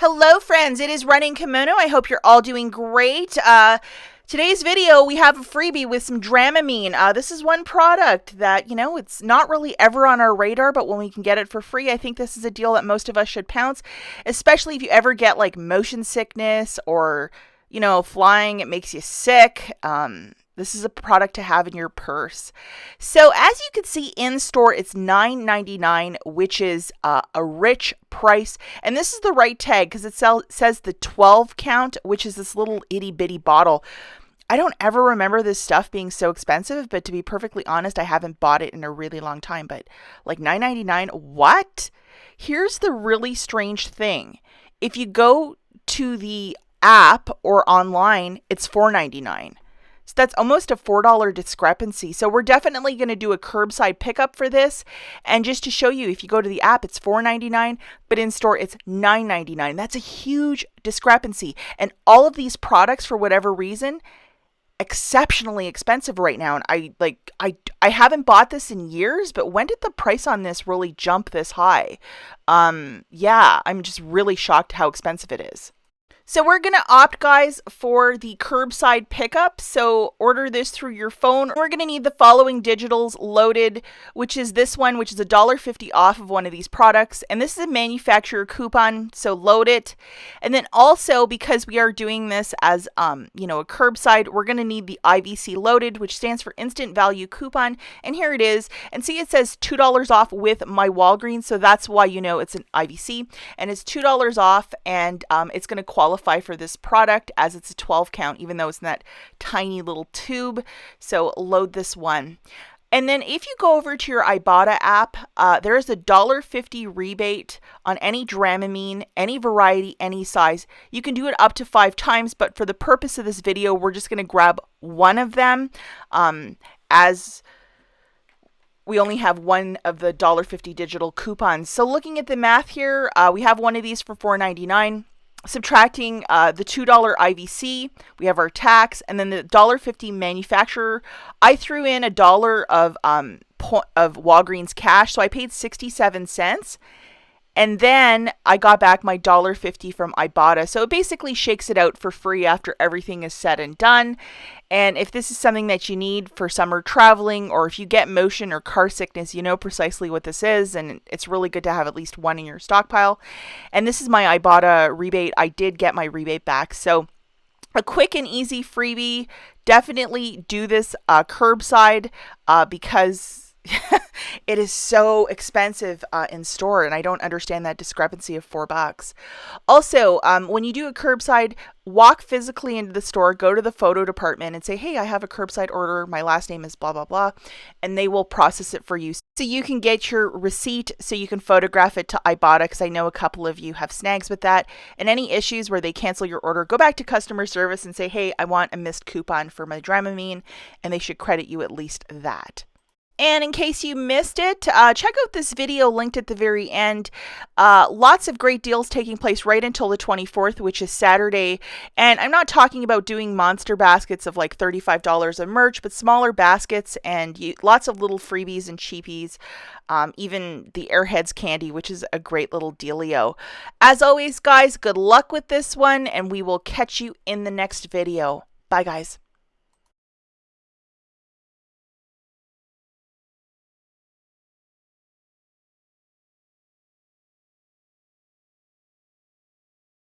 Hello friends, it is Running Kimono. I hope you're all doing great. Today's video, we have a freebie with some Dramamine. This is one product that, it's not really ever on our radar, but when we can get it for free, I think this is a deal that most of us should pounce, especially if you ever get like motion sickness or, flying, it makes you sick. This is a product to have in your purse. So as you can see in store, it's $9.99, which is a rich price. And this is the right tag because it says the 12 count, which is this little itty bitty bottle. I don't ever remember this stuff being so expensive, but to be perfectly honest, I haven't bought it in a really long time. But like $9.99, what? Here's the really strange thing. If you go to the app or online, it's $4.99. So that's almost a $4 discrepancy. So we're definitely going to do a curbside pickup for this. And just to show you, if you go to the app, it's $4.99, but in store, it's $9.99. That's a huge discrepancy. And all of these products, for whatever reason, exceptionally expensive right now. And I haven't bought this in years, but when did the price on this really jump this high? Yeah, I'm just really shocked how expensive it is. So we're going to opt, guys, for the curbside pickup. So order this through your phone. We're going to need the following digitals loaded, which is this one, which is $1.50 off of one of these products. And this is a manufacturer coupon, so load it. And then also, because we are doing this as, a curbside, we're going to need the IVC loaded, which stands for Instant Value Coupon. And here it is. And see, it says $2 off with my Walgreens. So that's why you know it's an IVC. And it's $2 off, and it's going to qualify for this product as it's a 12 count, even though it's in that tiny little tube. So load this one. And then if you go over to your IBOTTA app, there is a $1.50 rebate on any Dramamine, any variety, any size. You can do it up to 5 times, but for the purpose of this video, we're just going to grab one of them as we only have one of the $1.50 digital coupons. So looking at the math here, we have one of these for $4.99. Subtracting the $2 IVC, we have our tax, and then the $1.50 manufacturer. I threw in $1 of Walgreens cash, so I paid 67 cents. And then I got back my $1.50 from IBOTTA. So it basically shakes it out for free after everything is said and done. And if this is something that you need for summer traveling, or if you get motion or car sickness, you know precisely what this is. And it's really good to have at least one in your stockpile. And this is my IBOTTA rebate. I did get my rebate back. So a quick and easy freebie. Definitely do this curbside because it is so expensive in store, and I don't understand that discrepancy of $4. Also, when you do a curbside, walk physically into the store, go to the photo department and say, hey, I have a curbside order. My last name is blah, blah, blah. And they will process it for you. So you can get your receipt so you can photograph it to IBOTTA, because I know a couple of you have snags with that. And any issues where they cancel your order, go back to customer service and say, hey, I want a missed coupon for my Dramamine, and they should credit you at least that. And in case you missed it, check out this video linked at the very end. Lots of great deals taking place right until the 24th, which is Saturday. And I'm not talking about doing monster baskets of like $35 of merch, but smaller baskets and lots of little freebies and cheapies. Even the Airheads candy, which is a great little dealio. As always, guys, good luck with this one, and we will catch you in the next video. Bye, guys.